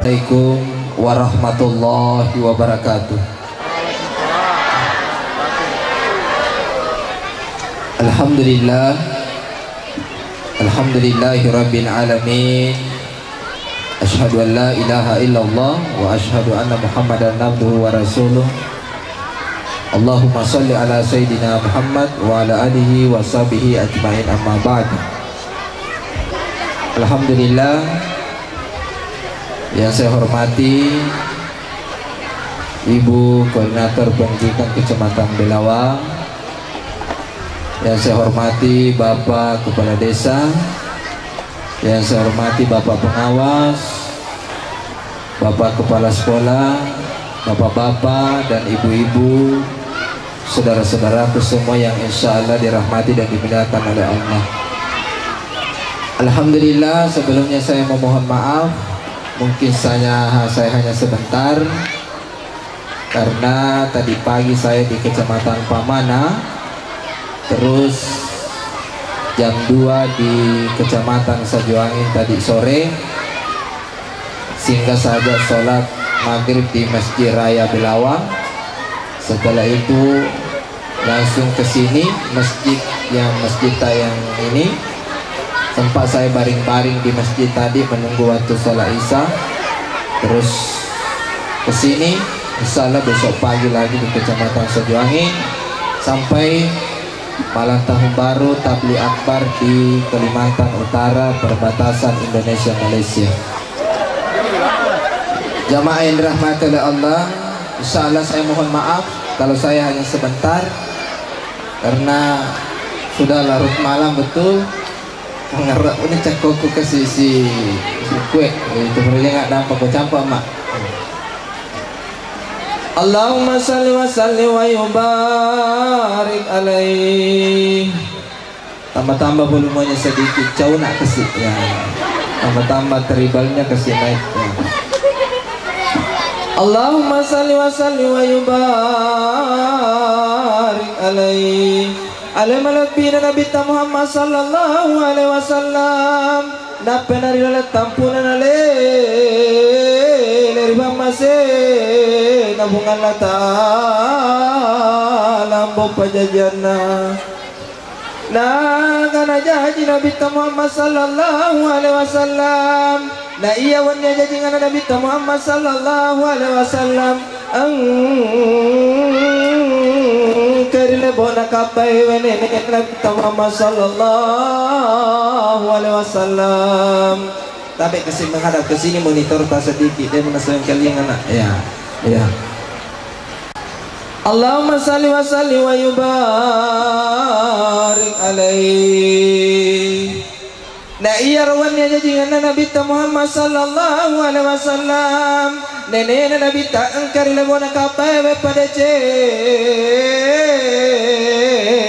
Assalamualaikum warahmatullahi wabarakatuh. Alhamdulillah, alhamdulillahi rabbil alamin. Asyhadu an la ilaha illallah wa asyhadu anna Muhammadan abduhu wa rasuluh. Allahumma shalli ala sayyidina Muhammad wa ala alihi wa sahbihi ajmain, amma ba'd. Alhamdulillah, yang saya hormati Ibu Koordinator Pendidikan Kecamatan Belawang, yang saya hormati Bapak Kepala Desa, yang saya hormati Bapak Pengawas, Bapak Kepala Sekolah, Bapak-bapak dan ibu-ibu, saudara-saudaraku semua yang insya Allah dirahmati dan dimuliakan oleh Allah. Alhamdulillah, sebelumnya saya memohon maaf, mungkin saya hanya sebentar, karena tadi pagi saya di Kecamatan Pamana, terus jam 2 di Kecamatan Sajuangin tadi sore, sehingga saja sholat maghrib di Masjid Raya Belawang. Setelah itu langsung ke sini masjid yang ini. Sempat saya baring-baring di masjid tadi menunggu waktu sholat isya. Terus ke sini, insya Allah besok pagi lagi di Kecamatan Sajuangin sampai malam tahun baru tabligh akbar di Kalimantan Utara, perbatasan Indonesia Malaysia. Jamaah yang dirahmati oleh Allah, insya Allah saya mohon maaf kalau saya hanya sebentar, karena sudah larut malam betul. Mengarap ini cekokku ke sisi kue itu perlunya nggak dapat aku campak mak. Allahumma salli wa salli wa yubarik alaih. Tambah-tambah volumenya sedikit, jauh nak kesik ya. Tambah-tambah tribalnya kesik naik ya. Allahumma salli wa salli wa yubarik alaih. Alamalabina Nabi Muhammad sallallahu alaihi wasallam. Napena rilala tampunan ale leribang mase nabungan lata lambo pajajana. Na kana janji Nabi Muhammad sallallahu alaihi wasallam. Na iya wanya janji ngana Nabi Muhammad sallallahu alaihi wasallam. Kerile bona kapai wene Nabi Muhammad sallallahu alaihi wasallam. Tapi kesini menghadap ke sini, monitor tak sedikit dia menasehat kalian anak ya. Ya. Allahumma salli wa salli wa yubarik alaihi. Na iya rawannya jangan Nabi Muhammad sallallahu alaihi wasallam. Nenek Nabi tak engkar lebona kapai we pada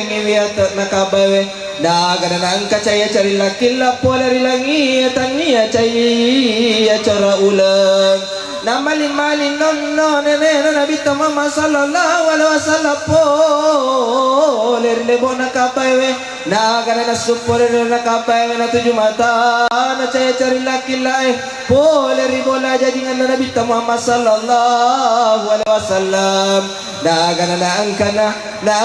ngiwiat nakabai da kadang angka caya cari laki lapo dari langit tania caya cara ulang nama limali nonno nenek Nabi Muhammad sallallahu alaihi wasallam po leri lebona kapai we na kadang supor na kapai we na tujuh mata na caya cari laki lai po leri bola jadi dengan Nabi Muhammad sallallahu alaihi wasallam. Dagan na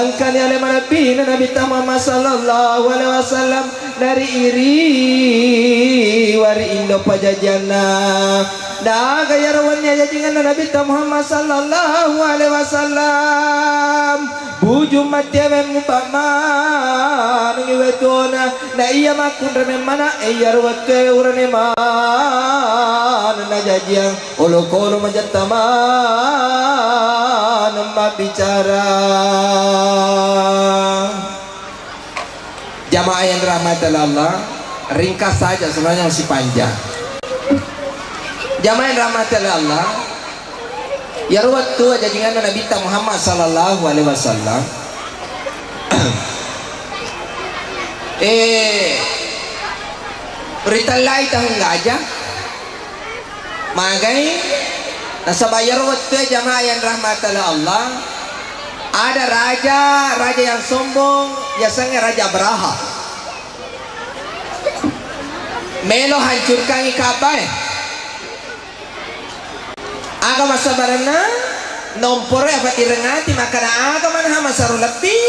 angkan ya lema Nabi Muhammad sallallahu alaihi wasallam dari iri wari Indo pajajana. Daga ya rawannya jadi dengan Nabi Muhammad sallallahu alaihi wasallam. Buju mati men mupama ngi wetona na iya makun reme mana iya rawake urane man na jajiang olo-kolo majataman nemba bicara. Jamaah yang dirahmati Allah, ringkas saja sebenarnya masih panjang. Jamaah yang dirahmati Allah, ya ruwat tu aja dengan Nabi Muhammad sallallahu alaihi wasallam. Berita lain tahu enggak aja. Magai nasa bayar waktu jamaah yang rahmat Allah. Ada raja yang sombong, biasanya Raja Beraha. Melo hancurkan Ka'bah. aga masabarana nompore apa direngati maka na aga man hama saru lebih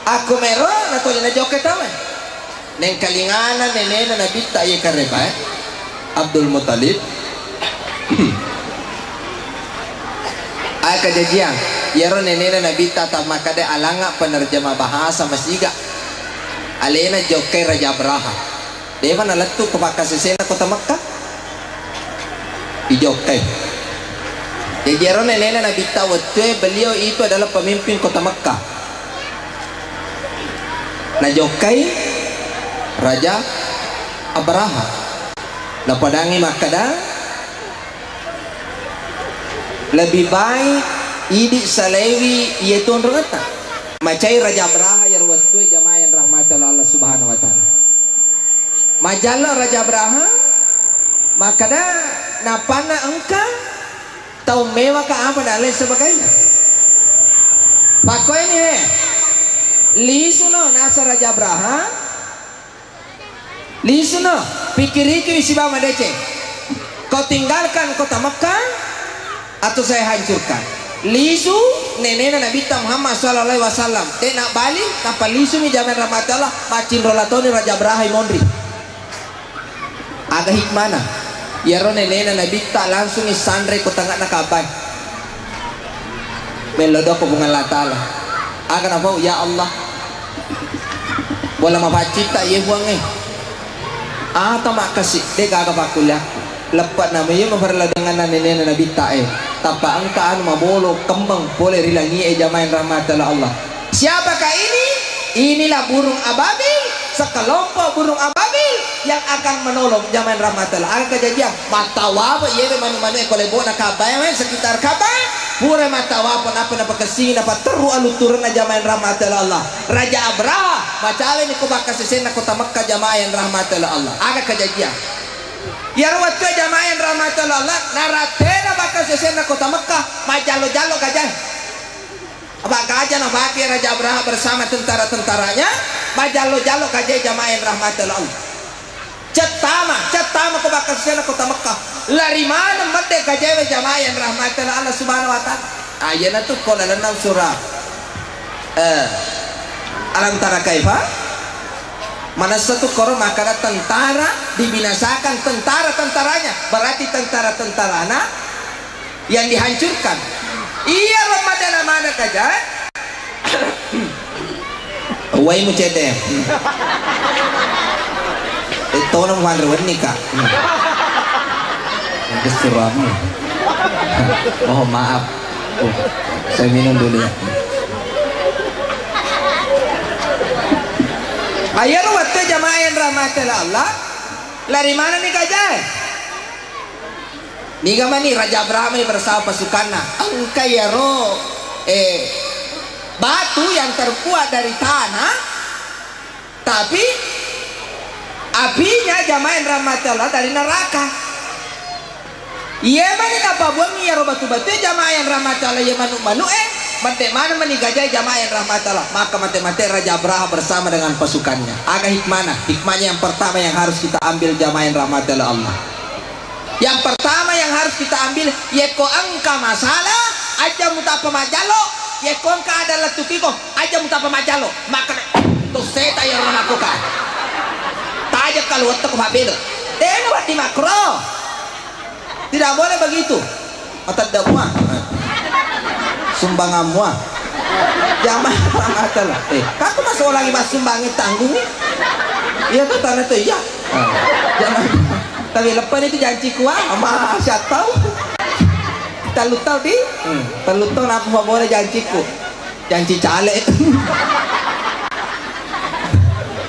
aku mero na to na joke taman neng kalingana nenena na bitta ye kareba Abdul Muttalib ay kejadian yaro nenena na bitta ta makade alanga penerjemah bahasa masiga alena joke Raja Abraha dewa na latu kapakasisena kota Makkah dijoke. Jadi Aaron nenena Nabi Tawad beliau itu adalah pemimpin kota Makkah. Najokai Raja Abraha. Napadangi Makkah lebih baik idi salewi yaitu rata. Macai Raja Abraha yang waktu jamaah yang rahmatullah Allah Subhanahu Wa Taala. Majalah Raja Abraha Makkah napana engka tahu mewah ke apa dan lain sebagainya. Pakai ini lisuno nasa Raja Abraha lisuno pikir-pikir si bama dece kau tinggalkan kota Makkah atau saya hancurkan lisu nenena Nabi Muhammad sallallahu alaihi wasallam nak balik tanpa lisu mi jaman rahmatullah macin rolatoni Raja Abraha mondri agak hikmana yaro nenena Nabi tak langsung isandre ko tangga nakabay melodo ko bunga latala akan apa ya Allah bola mapacita ye buang makasih de gaga pakulya lepat namanya memperla dengan nenena Nabi tak tanpa angka anu mabolo kembang boleh rilangi jamain rahmatullah Allah siapakah ini inilah burung ababil sekelompok burung ababil yang akan menolong zaman rahmatullah akan kejadian matawa apa ye manu-manu kolebo na kabay sekitar kabay pura matawa pun apa kesini dapat teru alu turun zaman rahmatullah Allah Raja Abraha macale ni ko bakasisen na kota Makkah jamaah yang rahmatullah Allah akan kejadian ya rawat jamaah yang rahmatullah Allah naratena bakasisen na kota Makkah majalo-jalo gajah apa gajah na baki Raja Abraha bersama tentara-tentaranya majalo-jalo gajah jamaah yang rahmatullah Allah Cetama ko bakal sana kota Makkah lari mana mate kajewe jamaah yang rahmatullah Allah Subhanahu Wa Taala ayana tuh kola dalam surah alam tara kaifa mana satu korom makana tentara dibinasakan tentara-tentaranya berarti tentara-tentarana yang dihancurkan iya Ramadan mana kaja wai mucede itu orang wandrawan nikah kesuramu oh maaf saya minum dulu ya ayat waktu jamaah yang rahmatullah Allah lari mana nih kajai nih gamani Raja Abraha bersama pasukannya angka ya roh batu yang terbuat dari tanah tapi apinya jamaah rahmatullah dari neraka iya mana apa buang ya batu-batu jamaah yang rahmatullah ya manu-manu mana menigajai jamaah yang rahmatullah maka mate-mate Raja Abraha bersama dengan pasukannya agak hikmahnya yang pertama yang harus kita ambil jamaah yang rahmatullah Allah yang pertama yang harus kita ambil yeko angka masalah aja mutapa majalo yeko angka adalah tukiko aja mutapa majalo maka tuh seta yang melakukan aja kalau waktu ke Babel dia buat di makro tidak boleh begitu atau semua sumbangan mua jamaah rahmatullah kamu masuk lagi mas sumbangin tanggung iya tuh tanah tuh iya jangan tapi lepas itu janji kuah sama siapa tahu kita lutau di terlutau apa boleh janjiku janji caleg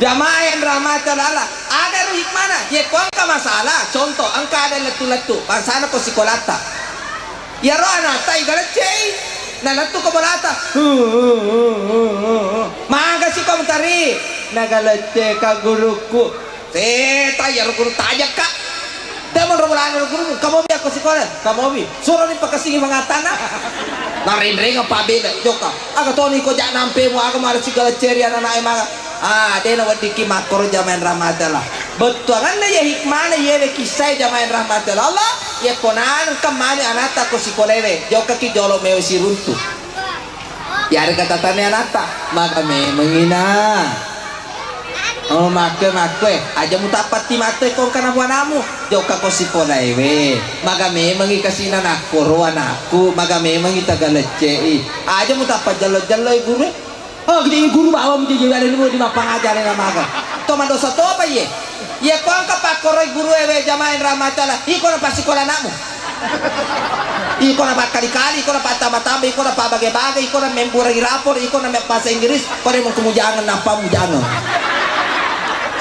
jamaah yang rahmatullah Allah ada hikmana ya kau angka masalah contoh angka ada letu-letu bangsana ko sikolata ya roh anata igalecei na letu ko bolata mangga si komentari nagalece ka guruku seta ya guru tajak kak demon robulan guru kamu bi ako sikola kamu bi suruh ni pakasingi mangatana narin-ring apa beda joka aga toni ko jak nampe mo aga mara sigala ceri anak mga dia nak diki makor zaman Ramadan lah betul kan ya hikmahnya ya kisah jamaah rahmatil Allah ya konan kemana anata ko si kolewe jauh kaki jolo mewe si runtuh ya ada kata tanya anata maka me mengina oh make aja mutapat ti mate kong kana buanamu jauh kako si kolewe maka me mengikasinan aku ruan aku maka me mengita galecei aja mutapat jalo guru oh gede guru bawa menjadi ada dulu di mapang ajarin nama ka toma dosa to apa ye ye kong kapakoroi guru ewe jamain rahmatala iko na pasikola namu iko na kali-kali iko na patama-tama iko na pabage-bage iko na memburagi rapor iko na bahasa Inggris kore mo kumujangan napa mujangan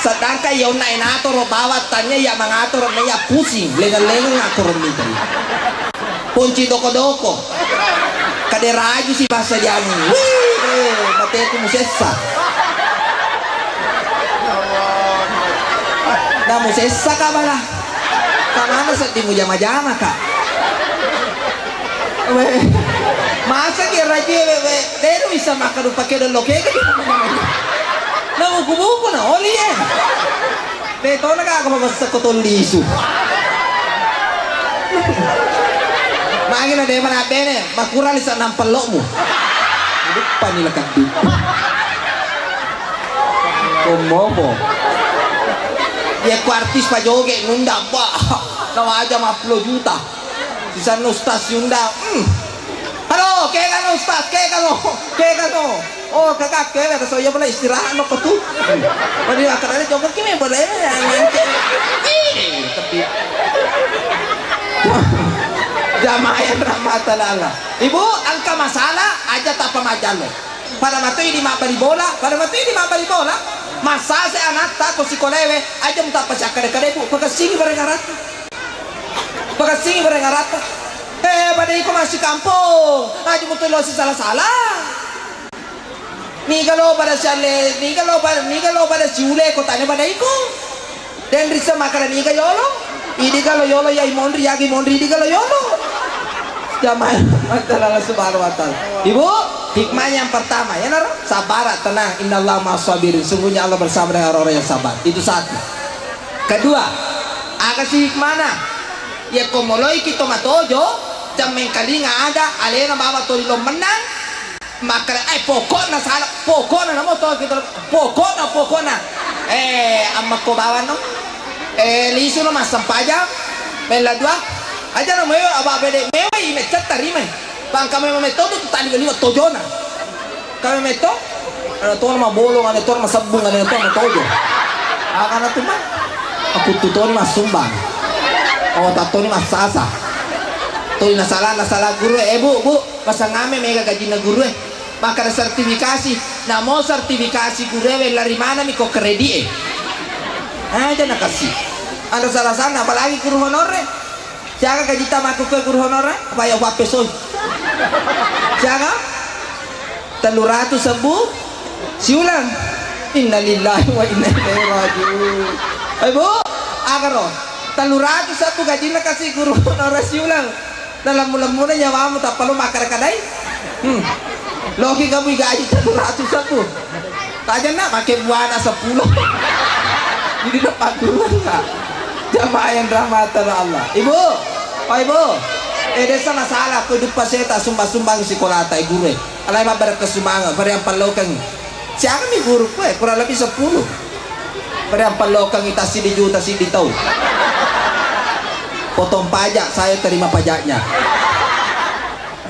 sedangkan yaw na inator bawat tanya ya mangator na ya pusing lengan-lengan ngator mitri kunci doko-doko kaderaju si bahasa jamu mati aku musesa na musesa ka bala kamana sa di mo jama-jama ka masa kira raje dero bisa makan pakai don loke ka na buku-buku na oli beto na ka mabasa ko tong lisu maagin na de mana bene makurali sa nampalok mo lupa nila kaki komobo ya ku artis pa joge ngundang pa nawa aja 50 juta sisa ustaz yundang halo kaya kan ustaz kaya kan oh kakak kaya so ya boleh istirahat no ko tu padi akan ada joget kime boleh tapi jamaah yang rahmatan Allah ibu angka masalah aja tak pemajalo pada matui di mabari bola masa se anak tak ko si kolewe aja muta pasakare-kare bu pagasingi berengarat pada iko masih kampung aja mutu lo si salah-salah ni kalau pada siule ko tanya pada iko dan risa makanan ni yolo ini kalau yolo ya imondri yagi mondri di kalau yolo jamaah Allah subhanahu wa ta'ala ibu hikmahnya yang pertama ya nara sabar tenang innallaha ma'as-sabirin sungguhnya Allah bersama dengan orang-orang yang sabar itu satu kedua agak si hikmahna ya komoloi kita matojo jam mengkalinga ada alena bawa tolilo menang maka pokoknya salah pokoknya namo to kita pokoknya amma ko bawa no lisu no masam pajak bela dua aja no meyo aba bede meyo ime chatari me bang kami memeto tu tali lima tojona kami meto ana to ma bolong ana to ma sabung ana to ma tojo akan tu mah aku tutori mas sumbang oh tato ni mas sasa to na salah guru bu masa ngame mega gaji na guru maka sertifikasi na mau sertifikasi guru lari mana mi ko kredi aja nak kasih ada salah sana apalagi guru honor jaga gaji tamaku ke guru honor apa ya wape soy jaga 300 sembuh siulang innalillahi wa inna ilaihi rajiun ibu agaro 300 sembuh gaji na kasih guru honor siulang dalam mula-mula nyawamu tak perlu makar kadai logi kamu gaji 300 sembuh tajan nak pakai buana 10 jadi dapat duluan kak jamaah yang rahmatan Allah ibu oh ibu desa masalah kudu paseta sumbang si kolata guru alai mabar kesumbangan pada yang palokang siapa mi guru kue kurang lebih 10 pada yang palokang kita sidi juta sidi tahu potong pajak saya terima pajaknya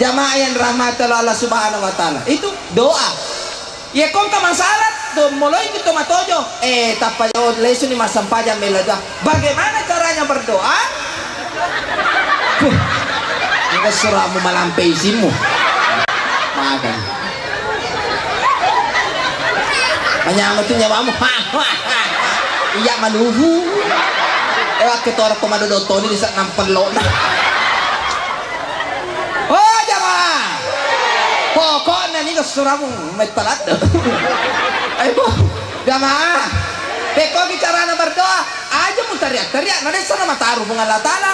jamaah yang rahmatan Allah subhanahu wa ta'ala itu doa ya kong ka masalah mulai kita matojo tapayo lesu ni masam pajak melaga bagaimana caranya berdoa ini suramu malampai simu makan menyambut nyawamu iya manuhu ketua komando dotoni di saat nampel lo oh jamaah pokoknya ini kesuramu metalat ayo jamaah beko bicara berdoa aja mau teriak nanti sana mata hubungan Allah Ta'ala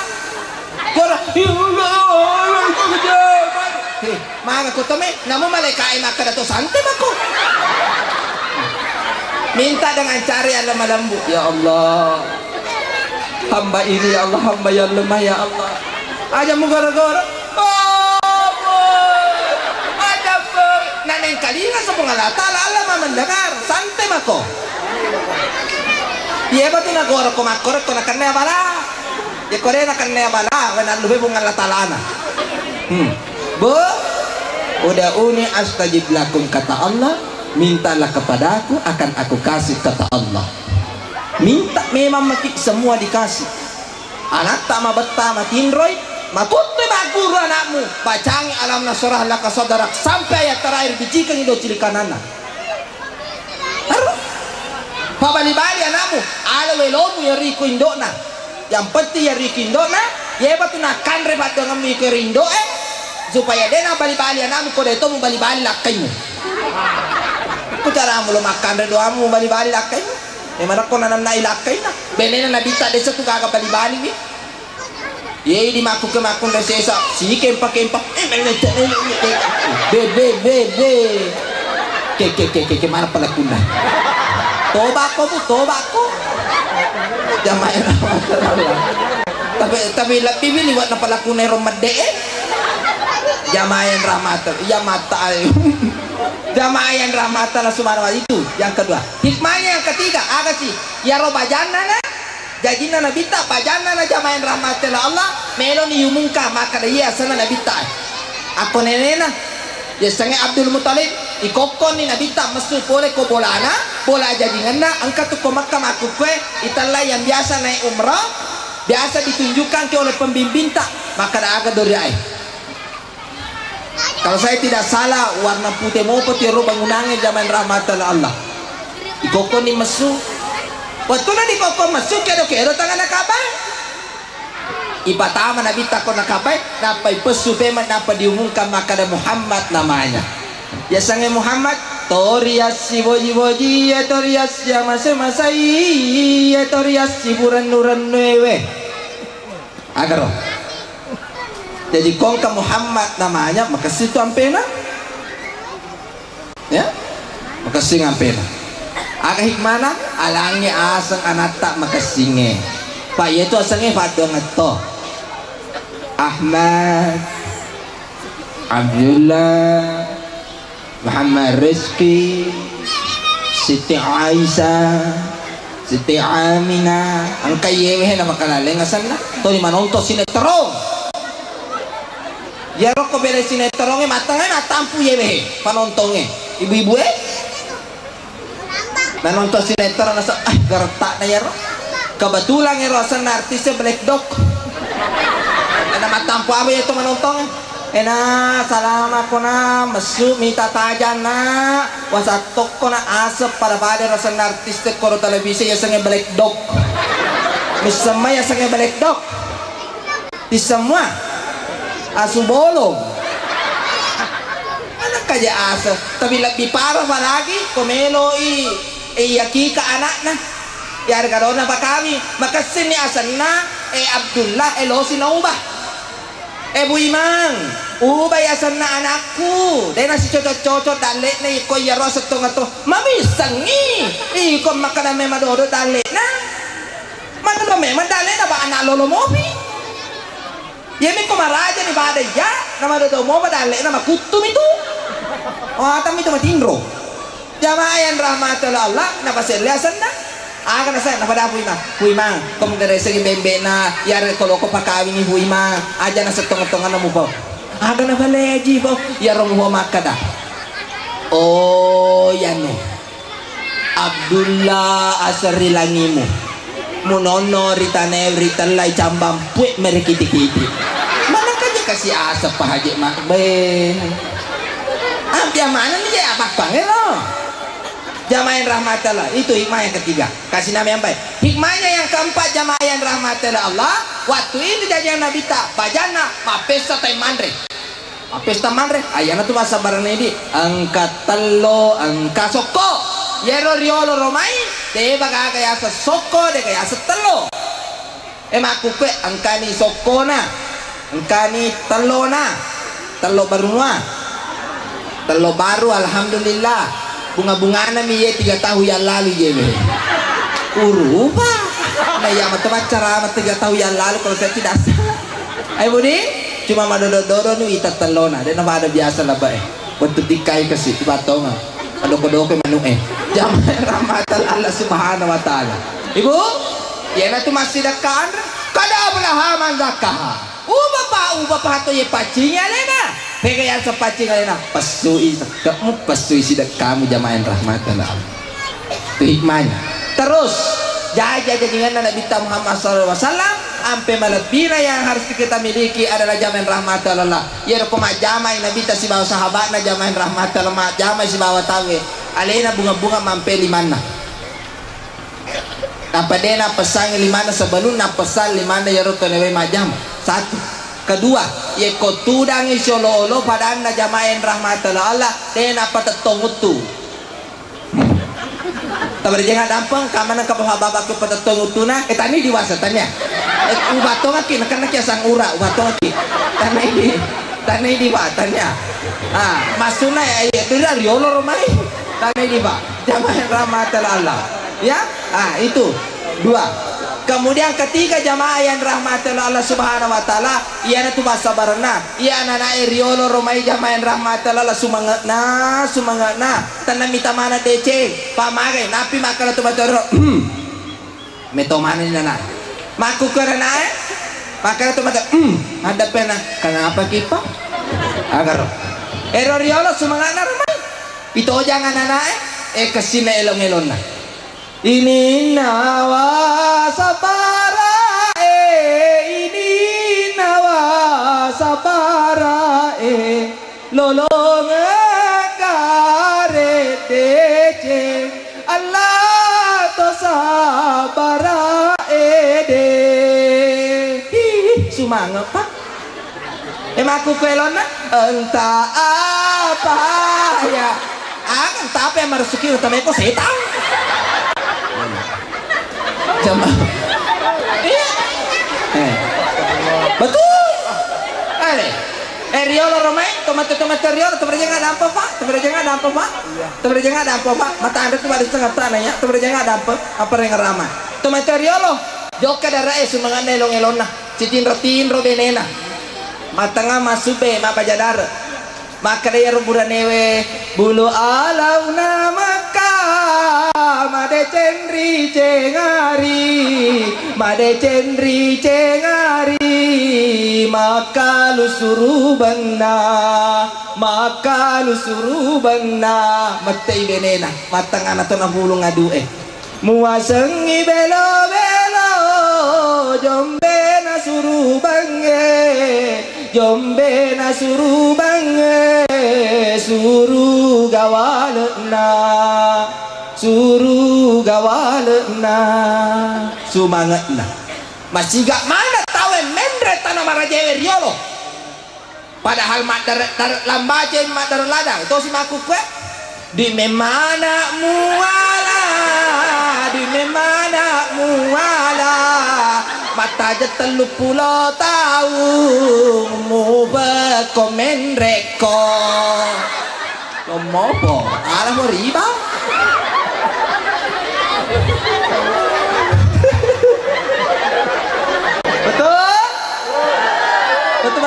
maka kutome namu malaikat maka dato santai mako Minta dengan cara yang lemah lembut. Ya Allah, hamba ini ya Allah, hamba yang lemah ya Allah. Aja mu gara-gara. Ada pun. Naneng kali nggak sepuluh Ta'ala Allah mendengar. Santai mako. Iya betul na gora ko makor ko na kanaya bala. Ya kore na kanaya bala. Wanan lubi bunga Allah Ta'ala na. Bu, udah uni astajib lakum kata Allah. Mintalah kepadaku akan aku kasih kata Allah. Minta memang mati semua dikasih. Anak tak mabetta matinroy makuti maguru anakmu bacangi alam nasrah laka sadarak sampai ayat terakhir bijikan itu cilikanana. Pabali-bali anakmu ala welomu ya riku indona. Yang penting ya riku indona ya batu nakan rebat dengan mikir indo supaya dena bali-bali anakmu kode itu mau bali-bali lakaimu. Ku cara mu makan redoamu bali-bali lakaimu. Mana ko nanan na ilakay na benena na bita desa tu gaga bali-bali wi ye di maku ke makun desa si kempak ke mana pala kuna toba ko jamay tapi lebih bili wat na pala kuna romade jamayan rahmat ya mata jamayan rahmat Allah subhanahu wa itu yang kedua. Hikmahnya yang ketiga apa sih ya ro bajana na jajina nabita bajana na jamayan rahmat Allah melo ni yumungka maka dia sana nabita ako nenena ya sange Abdul Muttalib ikokon ni nabita mesu pole ko bolana bola jajingan na angkat ko Makkah aku kue italla yang biasa naik umrah biasa ditunjukkan ke oleh pembimbing tak maka ada agak dari ai. Kalau saya tidak salah warna putih mau putih ro bangunannya zaman rahmatan Allah. Ikoko ni mesu. Waktu na di koko mesu kero tangan nakabay. Ipatama nabi takon nakabay napai pesu peman napa diumumkan maka ada Muhammad namanya. Ya sange Muhammad torias si boji ya torias ya masai ya torias si buran newe. Agar jadi kongka Muhammad namanya makasih tu ampena ya makasih ampena agak hikmana alangnya asang anak tak makasihnya pak itu asangnya pada ngeto Ahmad Abdullah Muhammad Rizki Siti Aisyah Siti Aminah angkai yewe nama kalaleng asan na to di manonto sinetron ya rokok beres sinetronnya matangnya matampu ya behe panontonnya ibu-ibu menonton sinetron nasa gertak na ya rok kebetulan ya rosan artisnya Black Dog ada matampu apa ya itu menontonnya salam ako na masu minta tajan na wasatok ko na asap pada rosan artisnya koro televisi ya sange Black Dog misalnya ya sange Black Dog di semua asubolong anak aja asa tapi lebih parah lagi komelo yaki ke anaknya ya karena apa kami maka sini asanna Abdullah losi na ubah Bu Imang ubah asanna anakku dan nasi cocok dalek na iko ya rosa to mami sangi iko makana memang dodo dalek na mana memang dalek na ba anak lolo mobi Yemi ko maraja ni bada ya nama do mo badale nama kutum itu atam itu matindro jamayan rahmatullah Allah na paselasan na aga na sa na pada puima kom gare segi bembe na yar koloko pakawi ni puima aja na setong-tongan na mo ba aga na baleji ba yar mo makada oh yano Abdullah asari langimu munono ritane ritalai cambam puek merekiti-kiti mana kaje kasih asap Pak Haji Makbe dia mana nih ya apa banget loh jamaah rahmatullah itu hikmah yang ketiga kasih nama yang baik hikmahnya yang keempat jamaah rahmatullah Allah waktu itu jajan Nabi tak bajana mapesta taimandre mapesta mandre ayana tuh bahasa barang ini angkat telo angkat soko yero riolo romai de baga kaya sa soko de kaya sa telo makuke angkani soko na angkani telo na telo baru alhamdulillah bunga-bunga na miye 3 tahun yang lalu ye be. Urupa. Nah ya teman cara 3 tahun yang lalu kalau saya tidak salah. Ayo Budi, cuma madodo-dodo nu ita telona, dan apa ada biasa lah bae. Bentuk dikai kasih batong. Adok-adok manu Jamaah rahmatan Allah Subhanahu wa taala. Ibu, ya na tu masih dekan. Kada belah manzakah. Bapak tu ye pacinya lena. Pegayan sa pacing lena. Pasui kamu pasui sidak kamu jamaah rahmatan Allah. Itu hikmahnya. Terus jaga dengan Nabi Muhammad SAW sampai malapira yang harus kita miliki adalah jamaah rahmatan Allah. Ya rupanya jamaah Nabi si bawa sahabatna jamaah rahmatan Allah, jamaah si bawa tawe. Alena bunga-bunga mampe limana. Apa dena pesan limana sebelum na pesan limana ya rutonewe majam. Satu. Kedua, ye kotudang isyolo-olo padang na jamaah rahmatan Allah dena patetongutu. Tabari jangan dampang kamana ka babak ke patetongutu na tani diwasa tanya. Ubatonga ki nakana ki sang ura ubatonga ki. Tanai di batanya. Masuna ya tidak riolo romai. Tanai di ba. Jamaah rahmatan Allah. Ya, itu 2. Kemudian ketiga jamaah yang rahmatan Allah Subhanahu wa taala, iana tu basabarna, iana na riolo romai jamaah yang rahmatan Allah sumangatna. Tanam mita mana DC, pamagai napi makala tu batoro. Metomani nana. Maku karena makala tu mata ada pena. Kenapa kipa? Agar riolo sumangatna romai. Itu jangan anak kesina elong-elong. Ini nawa sabara ini nawa sabara lolong kare dece Allah to sabara de sumanga pak emaku kelona entah apa ya akan tapi yang merasuki utama itu setan jamaah betul riolo romai tomato riolo teberjangan ada apa pak teberjangan ada apa pak mata anda tuh ada setengah tanahnya teberjangan ada apa yang ramah tomato riolo joka darah sumangan elong-elona citin rotin robenena matanga masube mapajadar maka dia ruburan newe bulu alauna maka made cendri cengari maka lu suruh banna mate benena matang anak tu nak bulung adu muasengi belo jombe na suruh bange suruh gawalna sumangatna masih gak mana tahu mendre tanah marajewe riolo padahal madar lambaje madar ladang itu si maku kue di memana muala mata aja telu pulau tahu mu berkomen reko ngopo alah mau riba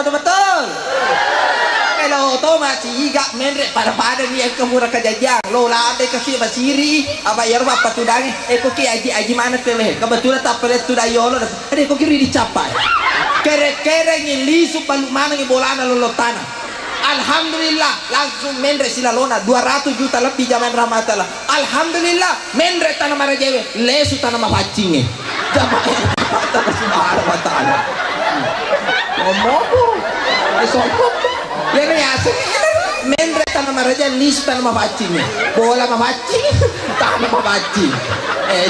betul kalau to masih gak menrek pada nih kemurah kejajang lo lah ada kasih basiri apa ya apa tudangi koki aji mana tele kebetulan tak pernah tudai yolo ada koki ri dicapai kere ngili supalu mana ngibolana lo tanah alhamdulillah langsung menrek silalona 200 juta lebih zaman ramatala alhamdulillah menrek tanah marajewe lesu tanah mapacingnya jamaah Subhanahu wa taala ngomong sokop ya nih asli mendre tanah maraja lis tanah mapacing bola mapacing tanah mapacing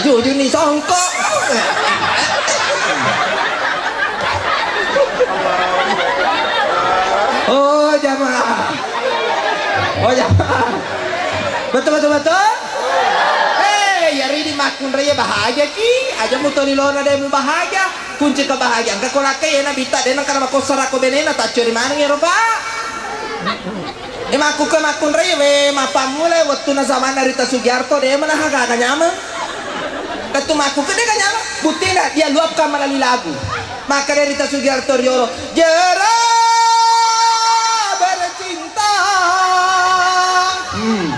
jujur nih songkok oh jamaah betul ya rini makun raya bahagia ki aja mutoni lona deh mu bahagia kunci kebahagiaan kekolake ya nabita dena karena makosar aku benena tak curi mana ya roba Maku ke makun rewe mapamule waktu na zaman Rita Sugiarto dia mana haga kanyama. Ketu maku ke dia kanyama. Butina dia luapkan melalui lagu. Maka dari Rita Sugiarto riolo jera bercinta.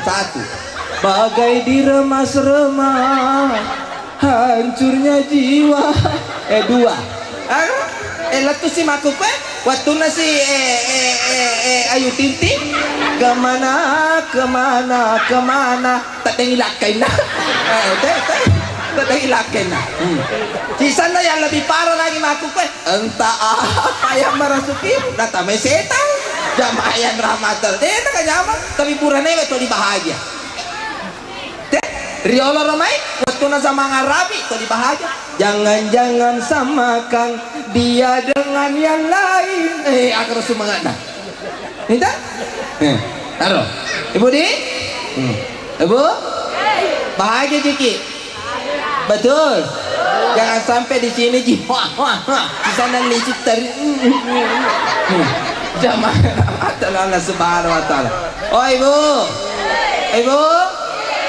Satu. Bagai diremas-remas hancurnya jiwa. Dua. Letu si maku pe waktu nasi Ayu Ting kemana tak tengilakin nah tak tengilakin nah di sana yang lebih parah lagi maku pe entah apa yang merasuki data mesetan jamaah yang rahmatul dia tak nyama tapi purane itu di bahagia riolo romai waktu na zaman Arabi itu di bahagia. Jangan-jangan samakan dia dengan yang lain. Agar semangat dah. Minta? Taruh. Ibu di? Ibu? Bahagia sikit. Betul. Jangan sampai di sini di sana licit teri. Jamaah Allah Subhanahu wa taala. Oh ibu. Ibu?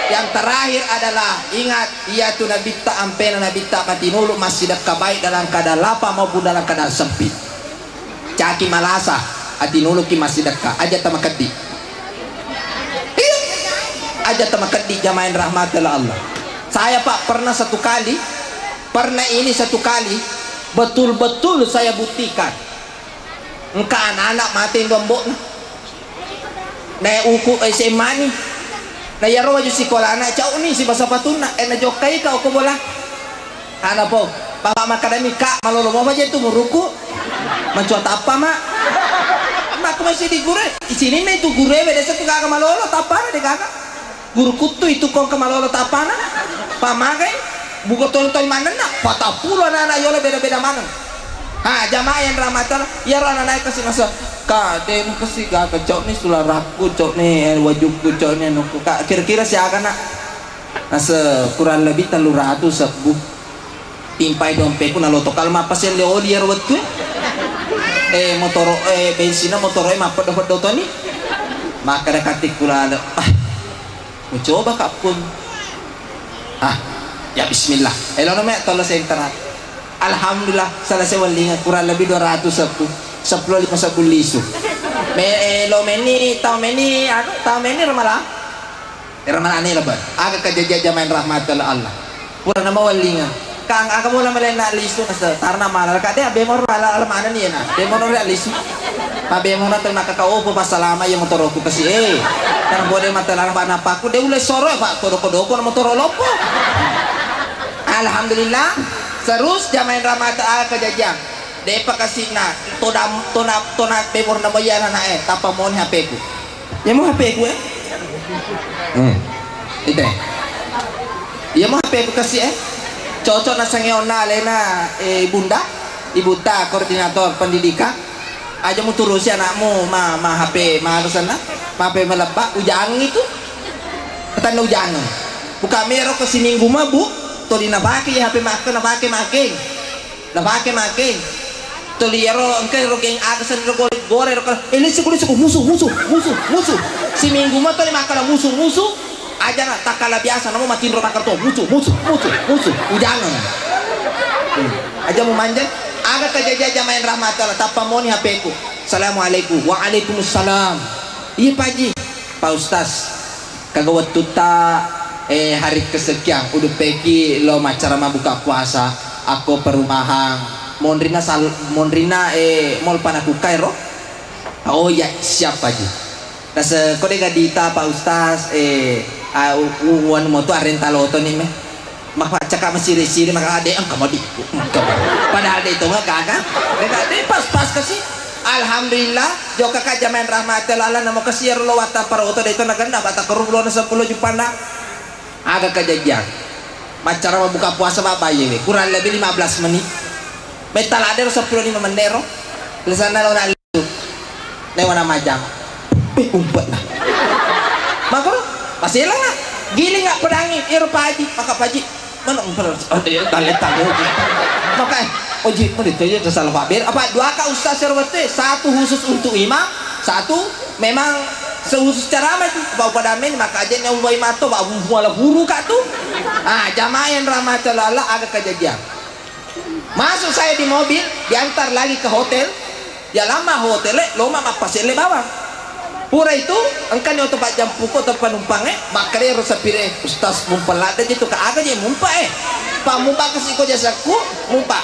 Yang terakhir adalah ingat ia tu nabi tak ampena nabi tak katinulu masih dekat baik dalam keadaan lapar maupun dalam keadaan sempit. Caki malasa atinulu ki masih dekat aja tamakadi. Aja tamakadi jamain rahmatullah Allah. Saya Pak pernah satu kali betul-betul saya buktikan. Engkau anak-anak mati dombok. Naik uku SMA ni. Na yaro waju sekolah anak cau ni si basa patuna na jokai ka ko bola ana po papa makadami ka malolo mo aja itu muruku mencuat apa mak masih di gure di sini me tu gure beda satu kakak malolo tapana de kakak guru kutu itu kong ke malolo tapana pamagai buka tol mana nak patapulo anak yola beda-beda mana jamaah yang rahmatan ya anak naik kasih masuk kade mu kasih gak cok nih sulah raku cok nih wajubku cok nih nuku kak kira-kira si akan nak kurang lebih 300 sebu timpai dompetku naloto kalau apa sih leo liar waktu motor bensinnya motor apa dapat doto nih maka dekat kula mau coba kapun ya bismillah namanya tolong saya internet alhamdulillah selesai walingan kurang lebih 200 sebu 10 lisu. Lo meni tau meni ramala. Ramala ni lebat. Aga kejajah main rahmatullah Allah. Pura nama walinga. Kang aga mula melena lisu nasa tarna malal ka dia bemor ala mana ni na. Bemor ora lisu. Pa bemor na tena ka opo pasalama yung motor ko kasi Nang boleh mata lang pa napaku dia ule soro Pak kodoko motor lopo. Alhamdulillah. Terus jamain rahmatullah kejajah. Depa kasih na tona pemor na bayana na tapa mo HP ko. Ya mo HP ko Ite. Ya mo HP ko kasi cocok na sangeon na lena ibunda koordinator pendidikan. Aja mo turusi anakmu ma HP maharusan na. Ma HP malaba ujang itu. Katanda ujang. Buka mero kasi minggu ma bu. Toli na baki HP makan na baki making. Na baki making. Toliero engke rogeng agasan gore ini sekulis musuh si minggu mah tadi makan musuh aja na takala biasa namo matin ro takar to musuh ujangan aja mau manjan aga kejajah main rahmatullah tapamoni HP ku assalamualaikum waalaikumsalam iya paji Pak Ustaz kagawat tuta hari kesekian udah peki lo macara buka puasa aku perumahan Mondrina mall panaku kairo. Oh ya siap aja. Nasa kode gadita Pak Ustaz uwan mo to renta loto ni me. Makapaca ka masiri-siri maka ade ang kamadi. Padahal dito nga kaka. Dede pas-pas kasi. Alhamdulillah joka ka jamain rahmatullah Allah namo kasir lo wata paroto dito naganda bata kerulo na 10 jupana. Aga kajajang. Macara buka puasa babaye kurang lebih 15 menit. Metal ada 15 menit di sana lo nak lu lewat majang umpet lah maka masih lah giling nggak pedangi paji maka paji mana umpet talet maka oji mau ditanya tersalah Pak Bir apa dua kak Ustaz Serwete satu khusus untuk imam satu memang seusus ceramah itu bau pada men maka aja yang ubai mato bau muala huru kak tuh. Jamaah yang rahmatullah Allah ada kejadian. Masuk saya di mobil, diantar lagi ke hotel. Ya lama hotelnya, loma mapasile bawah. Pura itu, engkan yang tempat jam pukul atau penumpangnya, bakal dia rusak pire ustaz mumpalada gitu ke aga je mumpa Pak mumpa kasih ko jasaku mumpa.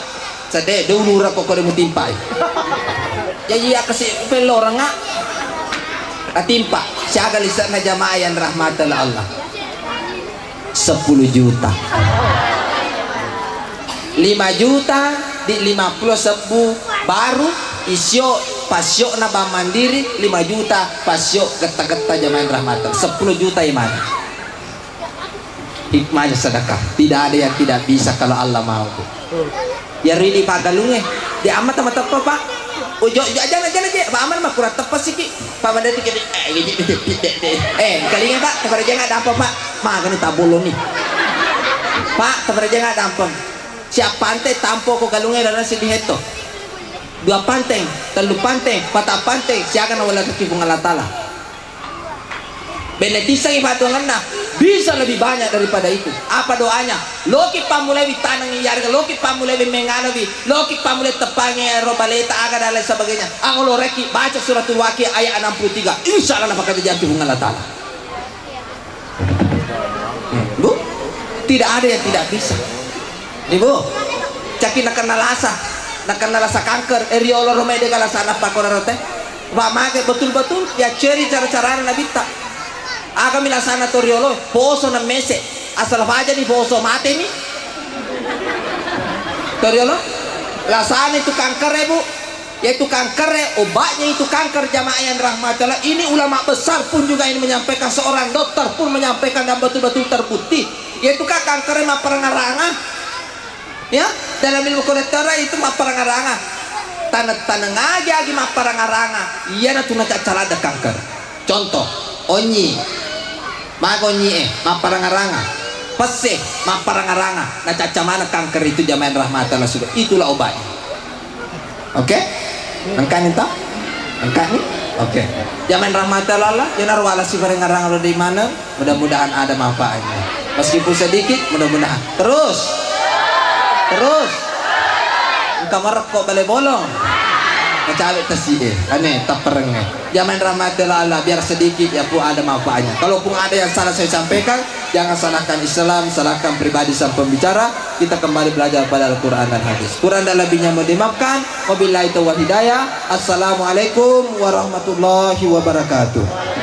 Sade dulu ra ko dia mutimpa. Jadi ya kasih pelo orang ngak atimpa. Siaga lisan na jamaah yang rahmatullah Allah. 10 juta. 5 juta di 50 baru isyo pasyo na ba mandiri 5 juta pasyo geta-geta jamaah rahmatan 10 juta iman hikmahnya sedekah tidak ada yang tidak bisa kalau Allah mau ya ridi pagalunge di amat sama tepa pak ujo jangan pak aman mah kurang tepa sih ki pak mandiri kalinya pak kepada jangan ada apa pak mah kan tabolo nih pak kepada jangan ada apa siap pantai tampo ko galunge dan si diheto 2 panteng, 3 panteng, 4 panteng, siakan wala kaki Allah Ta'ala. Benetisang ibatungan na bisa lebih banyak daripada itu. Apa doanya? Loki pamulai tanang iyarga, loki pamulai menganabi, loki pamulai tepangnya robaleta aga dan lain sebagainya. Ang lo reki baca suratul Waqi ayat 63. Insya Allah bakal terjadi Allah Ta'ala. Bu, tidak ada yang tidak bisa. Nih bu, cakin akan nalasa. Nak rasa kanker eriolo romede kala sana pakora rote wa make betul-betul ya ceri cara-cara nabi tak aga milasana toriolo poso na mese asal aja nih poso mate nih toriolo lasana itu kanker bu yaitu kanker obatnya itu kanker jamaah yang rahmatullah ini ulama besar pun juga ini menyampaikan seorang dokter pun menyampaikan dan betul-betul terbukti yaitu kanker mah perengaranga ya dalam ilmu konektora itu mah parangaranga tanah aja lagi mah parangaranga iya na tuna cara ada kanker contoh onyi magonyi mah parangaranga pese mah parangaranga na caca mana kanker itu jamaah rahmatullah sudah itulah obatnya oke angkan itu angkan nih oke jamaah rahmatullah Allah jenar wala si parangaranga di mana mudah-mudahan ada manfaatnya meskipun sedikit mudah-mudahan terus kamar kok balik bolong ngecawet tasih aneh tak perengnya zaman rahmatullah Allah biar sedikit ya pun ada manfaatnya kalaupun ada yang salah saya sampaikan jangan salahkan Islam salahkan pribadi sang pembicara kita kembali belajar pada Al-Quran dan hadis Quran dan lebihnya mau dimaafkan wabillahi taufiq hidayah assalamualaikum warahmatullahi wabarakatuh.